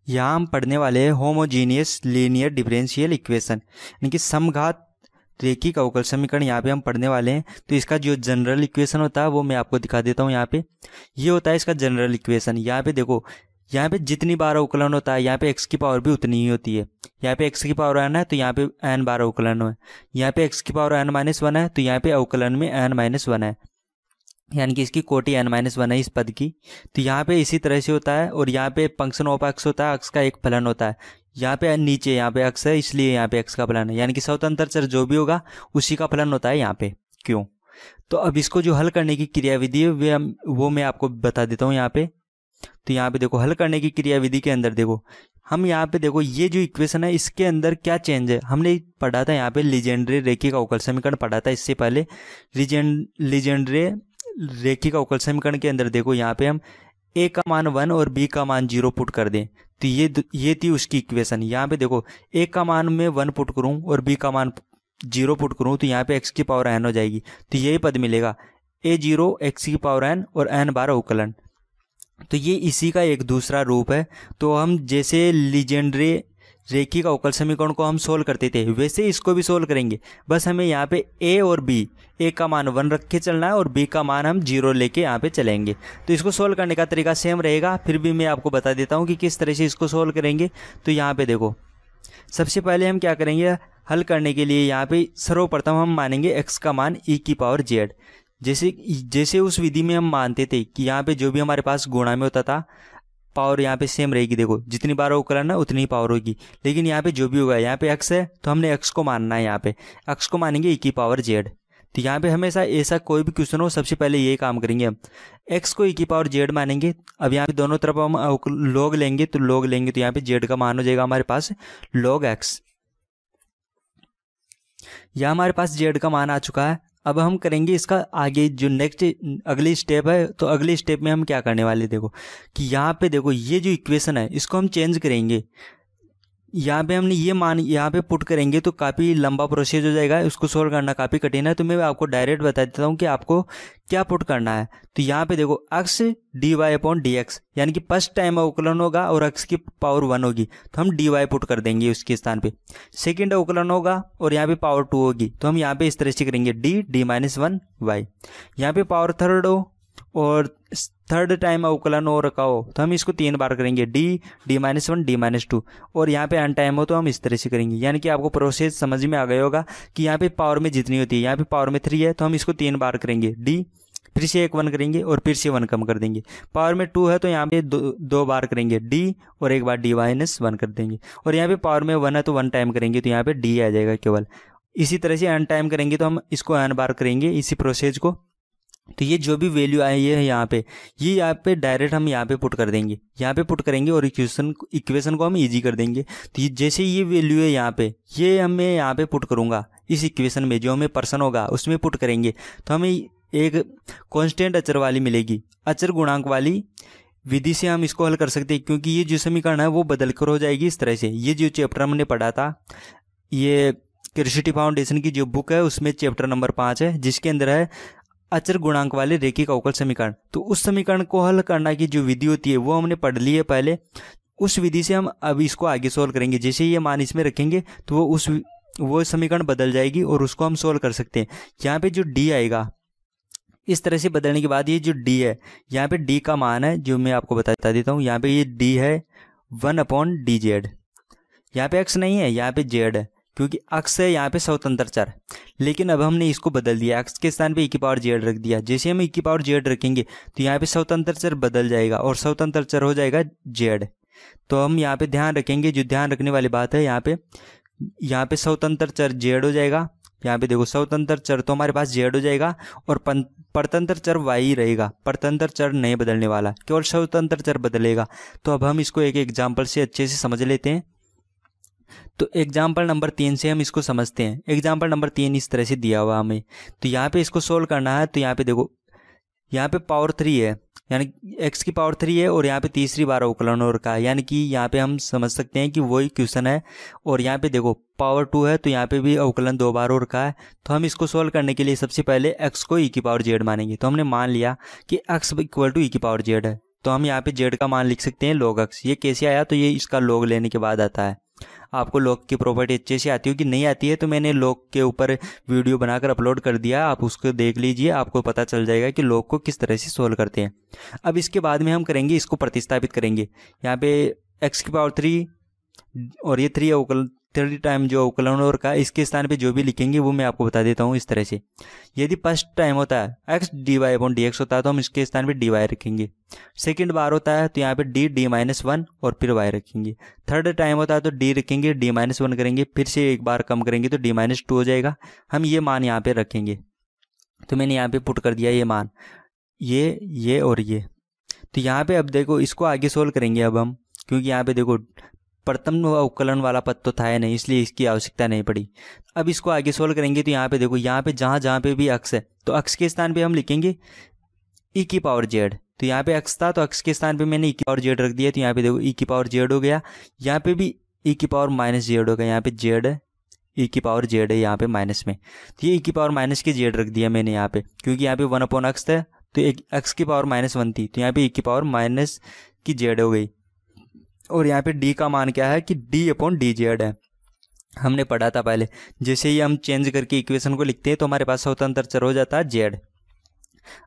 यहाँ हम पढ़ने वाले हैं होमोजीनियस लीनियर डिफरेंशियल इक्वेशन, यानी कि समघात रेखिक अवकल समीकरण यहाँ पे हम पढ़ने वाले हैं। तो इसका जो जनरल इक्वेशन होता है वो मैं आपको दिखा देता हूँ। यहाँ पे ये होता है इसका जनरल इक्वेशन। यहाँ पे देखो, यहाँ पे जितनी बार अवकलन होता है यहाँ पे x की पावर भी उतनी ही होती है। यहाँ पे x की पावर n है तो यहाँ पे n बार अवकलन है। यहाँ पे x की पावर n-1 है तो यहाँ पे अवकलन में n-1 है, यानी कि इसकी कोटि n-1 है इस पद की। तो यहाँ पे इसी तरह से होता है। और यहाँ पे फंक्शन ऑफ x होता है, x का एक फलन होता है। यहाँ पे नीचे यहाँ पे x है इसलिए यहाँ पे x का फलन है, यानी कि स्वतंत्र चर जो भी होगा उसी का फलन होता है यहाँ पे। क्यों? तो अब इसको जो हल करने की क्रियाविधि है वो मैं आपको बता देता हूँ यहाँ पे। तो यहाँ पे देखो, हल करने की क्रियाविधि के अंदर देखो, हम यहाँ पे देखो ये जो इक्वेशन है इसके अंदर क्या चेंज है। हमने पढ़ा था यहाँ पे लीजेंड्रे रेखिक अवकल समीकरण पढ़ा था इससे पहले। लीजेंड्रे रेखिक अवकल समीकरण के अंदर देखो, यहाँ पे हम a का मान 1 और b का मान 0 पुट कर दें तो ये थी उसकी इक्वेशन। यहाँ पे देखो, a का मान मैं 1 पुट करूँ और b का मान 0 पुट करूँ तो यहाँ पे x की पावर n हो जाएगी। तो यही पद मिलेगा a0 x की पावर n और n बार अवकलन। तो ये इसी का एक दूसरा रूप है। तो हम जैसे लीजेंड्रे रेखिक अवकल समीकरण को हम सोल्व करते थे वैसे इसको भी सोल्व करेंगे। बस हमें यहाँ पे a और b, a का मान 1 रख के चलना है और b का मान हम 0 लेके यहाँ पे चलेंगे। तो इसको सोल्व करने का तरीका सेम रहेगा, फिर भी मैं आपको बता देता हूँ कि किस तरह से इसको सोल्व करेंगे। तो यहाँ पे देखो, सबसे पहले हम क्या करेंगे, हल करने के लिए यहाँ पे सर्वप्रथम हम मानेंगे x का मान e की पावर z। जैसे उस विधि में हम मानते थे कि यहाँ पे जो भी हमारे पास गुणा में होता था पावर यहाँ पे सेम रहेगी। देखो, जितनी बार अवकलन है उतनी ही पावर होगी, लेकिन यहाँ पे जो भी होगा, यहाँ पे x है तो हमने x को मानना है। यहाँ पे x को मानेंगे e की पावर z। तो यहाँ पे हमेशा ऐसा कोई भी क्वेश्चन हो सबसे पहले ये काम करेंगे, हम x को e की पावर z मानेंगे। अब यहाँ पे दोनों तरफ हम log लेंगे तो यहाँ पे z का मान हो जाएगा हमारे पास log x। यह हमारे पास z का मान आ चुका है। अब हम करेंगे इसका आगे जो नेक्स्ट अगली स्टेप है। तो अगली स्टेप में हम क्या करने वाले, देखो कि यहाँ पे देखो ये जो इक्वेशन है इसको हम चेंज करेंगे। यहाँ पे हमने ये मान यहाँ पे पुट करेंगे तो काफ़ी लंबा प्रोसेस हो जाएगा, उसको सोल्व करना काफ़ी कठिन है। तो मैं आपको डायरेक्ट बता देता हूँ कि आपको क्या पुट करना है। तो यहाँ पे देखो x dy/dx, यानी कि फर्स्ट टाइम अवकलन होगा और x की पावर 1 होगी तो हम dy पुट कर देंगे उसके स्थान पे। सेकेंड अवकलन होगा और यहाँ पे पावर 2 होगी तो हम यहाँ पे इस तरह से करेंगे d-1y। यहाँ पे पावर थर्ड हो और थर्ड टाइम अवकलन हो रखा हो तो हम इसको 3 बार करेंगे d-1 d-2। और यहाँ पे अन टाइम हो तो हम इस तरह से करेंगे। यानी कि आपको प्रोसेस समझ में आ गया होगा कि यहाँ पे पावर में जितनी होती है, यहाँ पे पावर में 3 है तो हम इसको 3 बार करेंगे d, फिर से एक 1 करेंगे और फिर से 1 कम कर देंगे। पावर में 2 है तो यहाँ पे 2 बार करेंगे d और एक बार d-1 कर देंगे। और यहाँ पे पावर में 1 है तो 1 टाइम करेंगे तो यहाँ पे d आ जाएगा केवल। इसी तरह से अन टाइम करेंगे तो हम इसको n बार करेंगे इसी प्रोसेस को। तो ये जो भी वैल्यू आई है यहाँ पे, ये यहाँ पे डायरेक्ट हम यहाँ पे पुट कर देंगे, यहाँ पे पुट करेंगे और इक्वेशन को हम इजी कर देंगे। तो ये जैसे ये वैल्यू है यहाँ पे, ये हमें यहाँ पे पुट करूँगा इस इक्वेशन में, जो हमें पर्सन होगा उसमें पुट करेंगे तो हमें एक कांस्टेंट अचर वाली मिलेगी। अचर गुणांक वाली विधि से हम इसको हल कर सकते हैं, क्योंकि ये जो समीकरण है वो बदल कर हो जाएगी इस तरह से। ये जो चैप्टर हमने पढ़ा था, ये क्यूरियोसिटी फाउंडेशन की जो बुक है उसमें चैप्टर नंबर 5 है, जिसके अंदर है अचर गुणांक वाले रेखिक अवकल समीकरण। तो उस समीकरण को हल करना की जो विधि होती है वो हमने पढ़ ली है पहले। उस विधि से हम अब इसको आगे सोल्व करेंगे। जैसे ये मान इसमें रखेंगे तो वो समीकरण बदल जाएगी और उसको हम सोल्व कर सकते हैं। यहाँ पे जो d आएगा, इस तरह से बदलने के बाद ये जो d है, यहाँ पे d का मान है जो मैं आपको बता देता हूँ। यहाँ पे ये d है 1/dz। यहाँ पे x नहीं है, यहाँ पे z है, क्योंकि x है यहाँ पे स्वतंत्र चर। लेकिन अब हमने इसको बदल दिया, x के स्थान पे e की पावर z रख दिया। जैसे हम e की पावर z रखेंगे तो यहाँ पे स्वतंत्र चर बदल जाएगा और स्वतंत्र चर हो जाएगा z। तो हम यहाँ पे ध्यान रखेंगे, जो ध्यान रखने वाली बात है, यहाँ पे स्वतंत्र चर z हो जाएगा। यहाँ पे देखो, स्वतंत्र चर तो हमारे पास z हो जाएगा और परतंत्र चर y रहेगा। परतंत्र चर नहीं बदलने वाला, केवल स्वतंत्र चर बदलेगा। तो अब हम इसको एक एग्जाम्पल से अच्छे से समझ लेते हैं। तो एग्जाम्पल नंबर 3 से हम इसको समझते हैं। एग्जाम्पल नंबर 3 इस तरह से दिया हुआ हमें। तो यहाँ पे इसको सोल्व करना है। तो यहाँ पे देखो, यहाँ पे पावर 3 है, यानी x की पावर 3 है और यहाँ पे तीसरी बार अवकलन हो रखा है, यानी कि यहाँ पे हम समझ सकते हैं कि वही क्वेश्चन है। और यहाँ पे देखो पावर 2 है तो यहाँ पे भी अवकलन 2 बार हो रखा है। तो हम इसको सोल्व करने के लिए सबसे पहले x को e की पावर z मानेंगे। तो हमने मान लिया कि x इक्वल टू e की पावर z है। तो हम यहाँ पे जेड का मान लिख सकते हैं log x। ये कैसे आया, तो ये इसका log लेने के बाद आता है। आपको log की प्रॉपर्टी अच्छे से आती हो कि नहीं आती है तो मैंने log के ऊपर वीडियो बनाकर अपलोड कर दिया, आप उसको देख लीजिए, आपको पता चल जाएगा कि log को किस तरह से सोल्व करते हैं। अब इसके बाद में हम करेंगे, इसको प्रतिस्थापित करेंगे। यहाँ पे x⁻³ और ये 3 टाइम जो अवकलन और का, इसके स्थान पे जो भी लिखेंगे वो मैं आपको बता देता हूँ इस तरह से। यदि फर्स्ट टाइम होता है x dy/dx होता है तो हम इसके स्थान पे dy रखेंगे। सेकंड बार होता है तो यहाँ पे d-1 और फिर y रखेंगे। थर्ड टाइम होता है तो d रखेंगे, d-1 करेंगे, फिर से एक बार कम करेंगे तो d-2 हो जाएगा। हम ये मान यहाँ पे रखेंगे, तो मैंने यहाँ पे पुट कर दिया ये मान, ये और ये। तो यहाँ पे अब देखो इसको आगे सोल्व करेंगे अब हम, क्योंकि यहाँ पे देखो प्रथम अवकलन वाला पद तो था नहीं, इसलिए इसकी आवश्यकता नहीं पड़ी। अब इसको आगे सोल्व करेंगे तो यहाँ पे देखो, यहाँ पे जहाँ पे भी x है तो x के स्थान पे हम लिखेंगे e⁻z। तो यहाँ पे x था तो x के स्थान पे मैंने e⁻z रख दिया, तो यहाँ पे देखो e⁻z हो गया। यहाँ पे भी e⁻z होगा, यहाँ पे z e⁻z है यहाँ पे माइनस में, तो ये e⁻z रख दिया मैंने यहाँ पे, क्योंकि यहाँ पे 1/x था तो एक x⁻−1 थी, तो यहाँ पे e⁻z हो गई। और यहाँ पे d का मान क्या है कि d/dz है, हमने पढ़ा था पहले। जैसे ही हम चेंज करके इक्वेशन को लिखते हैं तो हमारे पास स्वतंत्र चर हो जाता है z।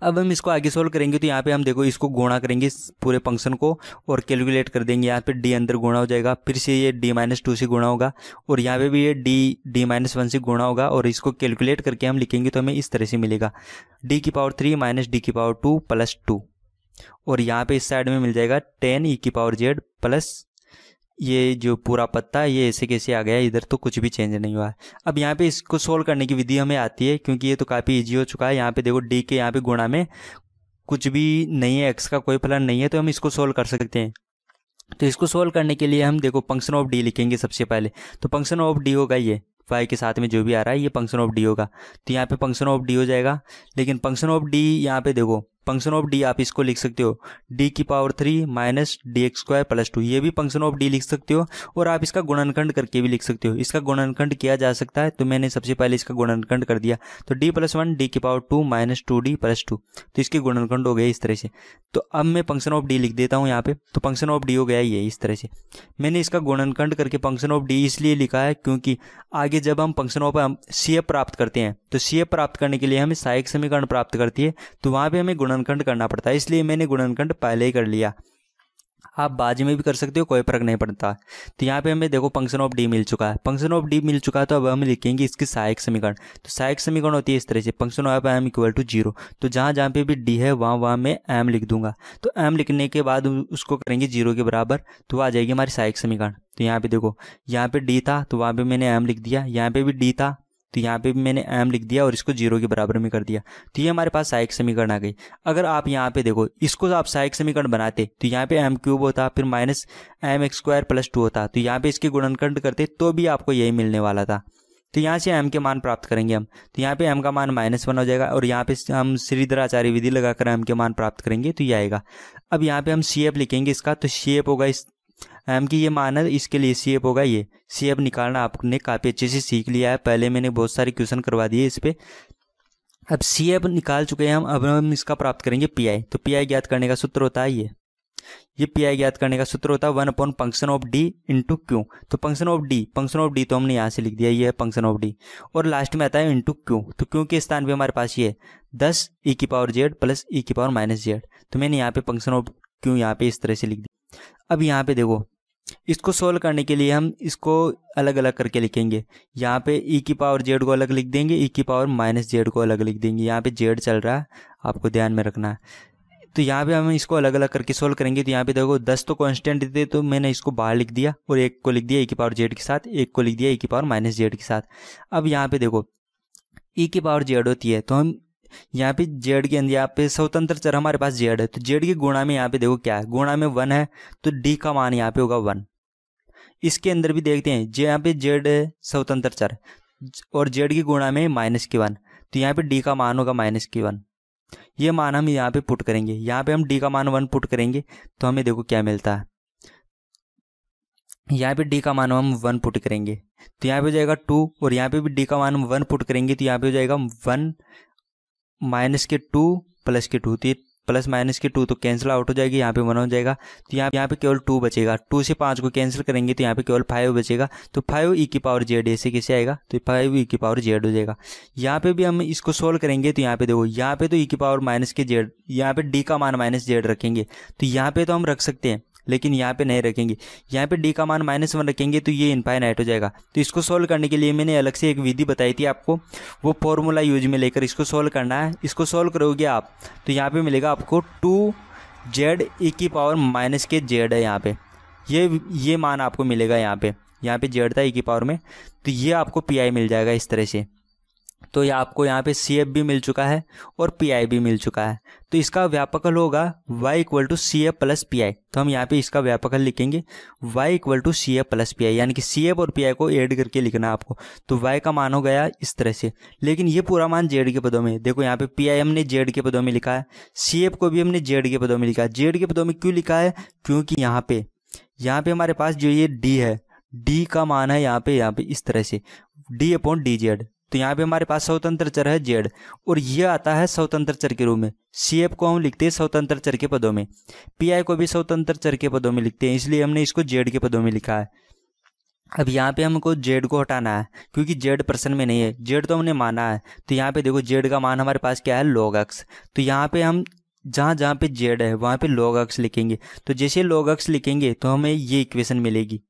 अब हम इसको आगे सोल्व करेंगे तो यहाँ पे हम देखो इसको गुणा करेंगे पूरे फंक्शन को और कैलकुलेट कर देंगे। यहाँ पे d अंदर गुणा हो जाएगा, फिर से ये d-2 से गुणा होगा और यहाँ पे भी ये d-1 से गुणा होगा और इसको कैलकुलेट करके हम लिखेंगे तो हमें इस तरह से मिलेगा d⁻³ - d⁻2 + 2। और यहाँ पे इस साइड में मिल जाएगा 10 e⁻z प्लस ये जो पूरा पत्ता, ये ऐसे कैसे आ गया, इधर तो कुछ भी चेंज नहीं हुआ है। अब यहाँ पे इसको सोल्व करने की विधि हमें आती है, क्योंकि ये तो काफ़ी इजी हो चुका है। यहाँ पे देखो d के यहाँ पे गुणा में कुछ भी नहीं है, x का कोई फलन नहीं है, तो हम इसको सोल्व कर सकते हैं। तो इसको सोल्व करने के लिए हम देखो फंक्शन ऑफ d लिखेंगे सबसे पहले। तो फंक्शन ऑफ d होगा ये y के साथ में जो भी आ रहा है, ये फंक्शन ऑफ d होगा, तो यहाँ पे फंक्शन ऑफ d हो जाएगा। लेकिन फंक्शन ऑफ d यहाँ पे देखो, फंक्शन ऑफ d आप इसको लिख सकते हो d⁻³ - dx² + 2, ये भी फंक्शन ऑफ d लिख सकते हो। और आप इसका गुणनखंड करके भी लिख सकते हो, इसका गुणनखंड किया जा सकता है, तो मैंने सबसे पहले इसका गुणनखंड कर दिया। तो d+1 d⁻² - 2d + 2, तो इसके गुणनखंड हो गए इस तरह से। तो अब मैं फंक्शन ऑफ d लिख देता हूँ यहाँ पे, तो फंक्शन ऑफ d हो गया ये इस तरह से। मैंने इसका गुणनखंड करके फंक्शन ऑफ d इसलिए लिखा है क्योंकि आगे जब हम फंक्शन ऑफ CF प्राप्त करते हैं तो CF प्राप्त करने के लिए हमें सहायक समीकरण प्राप्त करती है, तो वहाँ पे हमें गुणनखंड करना पड़ता है, इसलिए मैंने गुणनखंड पहले ही कर लिया। आप बाद में भी कर सकते हो, कोई फर्क नहीं पड़ता। तो यहाँ पे हमें देखो फंक्शन ऑफ d मिल चुका है, फंक्शन ऑफ d मिल चुका है, तो अब हम लिखेंगे इसकी सहायक समीकरण। तो सहायक समीकरण होती है इस तरह से, फंक्शन ऑफ m = 0, तो जहाँ पे भी d है वहाँ मैं m लिख दूंगा। तो m लिखने के बाद उसको करेंगे 0 के बराबर, तो आ जाएगी हमारी सहायक समीकरण। तो यहाँ पे देखो, यहाँ पे d था तो वहाँ पे मैंने m लिख दिया, यहाँ पे भी d था तो यहाँ पे भी मैंने m लिख दिया और इसको 0 के बराबर में कर दिया, तो ये हमारे पास सहायक समीकरण आ गई। अगर आप यहाँ पे देखो इसको आप सहायक समीकरण बनाते तो यहाँ पे m³ होता, फिर -mx² + 2 होता, तो यहाँ पे इसके गुणनखंड करते तो भी आपको यही मिलने वाला था। तो यहाँ से m के मान प्राप्त करेंगे हम, तो यहाँ पे m का मान -1 हो जाएगा और यहाँ पे हम श्रीधराचार्य विधि लगाकर m के मान प्राप्त करेंगे तो ये आएगा। अब यहाँ पे हम CF लिखेंगे इसका, तो CF होगा इस m की ये मान है, इसके लिए CF होगा ये। CF निकालना आपने काफ़ी अच्छे से सीख लिया है, पहले मैंने बहुत सारे क्वेश्चन करवा दिए इस पर। अब CF निकाल चुके हैं हम, अब हम इसका प्राप्त करेंगे PI। तो PI ज्ञात करने का सूत्र होता है ये PI ज्ञात करने का सूत्र होता है 1/फंक्शन-ऑफ-d × q। तो फंक्शन ऑफ d तो हमने यहाँ से लिख दिया, ये है फंक्शन ऑफ d, और लास्ट में आता है × q। तो q के स्थान पे हमारे पास ये 10 e⁻z + e⁻−z, तो मैंने यहाँ पे फंक्शन ऑफ q यहाँ पे इस तरह से लिख दिया। अब यहाँ पे देखो इसको सोल्व करने के लिए हम इसको अलग अलग करके लिखेंगे। यहाँ पे e⁻z को अलग लिख देंगे, e⁻−z को अलग लिख देंगे। यहाँ पे z चल रहा है, आपको ध्यान में रखना है। तो यहाँ पे हम इसको अलग अलग करके सोल्व करेंगे। तो यहाँ पे देखो 10 तो कांस्टेंट थे, तो मैंने इसको बाहर लिख दिया और एक को लिख दिया e⁻z के साथ, एक को लिख दिया e⁻−z के साथ। अब यहाँ पे देखो e⁻z होती है, तो हम यहाँ पे z के अंदर यहाँ पे स्वतंत्र चर हमारे पास z है, तो z के गुणा में यहाँ पे देखो क्या है, गुणा में 1 है, तो d का मान यहाँ पे होगा 1। इसके अंदर भी देखते हैं यहाँ पे z है स्वतंत्र चर और z की गुणा में -1, तो यहाँ पे d का मान होगा -1। ये मान हम यहाँ पे पुट करेंगे, यहाँ पे हम d का मान 1 पुट करेंगे तो हमें देखो क्या मिलता है। यहाँ पे d का मान हम 1 पुट करेंगे तो यहाँ पे हो जाएगा 2, और यहाँ पे भी d का मान हम 1 पुट करेंगे तो यहाँ पे हो जाएगा 1 - 2 + 2, तो प्लस माइनस की 2 तो कैंसिल आउट हो जाएगी, यहाँ पे 1 हो जाएगा। तो यहाँ पे केवल 2 बचेगा। 2 से 5 को कैंसिल करेंगे तो यहाँ पे केवल 5 बचेगा। तो 5 ई की पावर जेड ऐसे कैसे आएगा, तो 5 ई की पावर जेड हो जाएगा। यहाँ पे भी हम इसको सोल्व करेंगे तो यहाँ पे देखो, यहाँ पे तो ई की पावर माइनस के जेड, यहाँ पे डी का मान माइनस जेड रखेंगे तो यहाँ पे तो हम रख सकते हैं, लेकिन यहाँ पे नहीं रखेंगे। यहाँ पे डी का मान -1 रखेंगे तो ये इनफाइनाइट हो जाएगा। तो इसको सोल्व करने के लिए मैंने अलग से एक विधि बताई थी आपको, वो फॉर्मूला यूज में लेकर इसको सोल्व करना है। इसको सोल्व करोगे आप तो यहाँ पे मिलेगा आपको 2z ई की पावर माइनस के जेड है, यहाँ पे ये मान आपको मिलेगा। यहाँ पे जेड था ई की पावर में, तो ये आपको पी आई मिल जाएगा इस तरह से। तो ये आपको यहाँ पे सी एफ भी मिल चुका है और पी आई भी मिल चुका है। तो इसका व्यापकल होगा y equal to C F plus P I. तो हम यहाँ पे इसका व्यापकल लिखेंगे y equal to C F plus P I, यानी कि सी एफ और पी आई को ऐड करके लिखना है आपको। तो y का मान हो गया इस तरह से, लेकिन ये पूरा मान जेड के पदों में। देखो यहाँ पे पी आई हमने जेड के पदों में लिखा है, सी एफ को भी हमने जेड के पदों में लिखा है। जेड के पदों में क्यों लिखा है, क्योंकि यहाँ पे हमारे पास जो ये डी है, डी का मान है यहाँ पे इस तरह से डी अपॉन डी जेड। तो यहाँ पे हमारे पास स्वतंत्र चर है जेड, और ये आता है स्वतंत्र चर के रूप में। सी एफ को हम लिखते हैं स्वतंत्र चर के पदों में, पी आई को भी स्वतंत्र चर के पदों में लिखते हैं, इसलिए हमने इसको जेड के पदों में लिखा है। अब यहाँ पे हमको जेड को हटाना है, क्योंकि जेड प्रश्न में नहीं है, जेड तो हमने माना है। तो यहाँ पे देखो जेड का मान हमारे पास क्या है, log x। तो यहाँ पे हम जहाँ पे जेड है वहाँ पे log x लिखेंगे। तो जैसे log x लिखेंगे तो हमें ये इक्वेशन मिलेगी।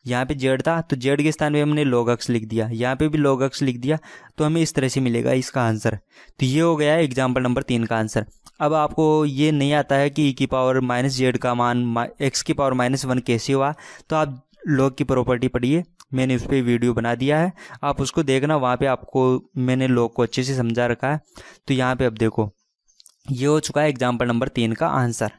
यहाँ पे जेड था तो जेड के स्थान पे हमने log x लिख दिया, यहाँ पे भी log x लिख दिया, तो हमें इस तरह से मिलेगा इसका आंसर। तो ये हो गया है एग्जाम्पल नंबर 3 का आंसर। अब आपको ये नहीं आता है कि ई की पावर माइनस जेड का मान x की पावर -1 कैसे हुआ, तो आप log की प्रॉपर्टी पढ़िए, मैंने उस पर वीडियो बना दिया है, आप उसको देखना, वहाँ पे आपको मैंने log को अच्छे से समझा रखा है। तो यहाँ पे अब देखो ये हो चुका है एग्जाम्पल नंबर 3 का आंसर।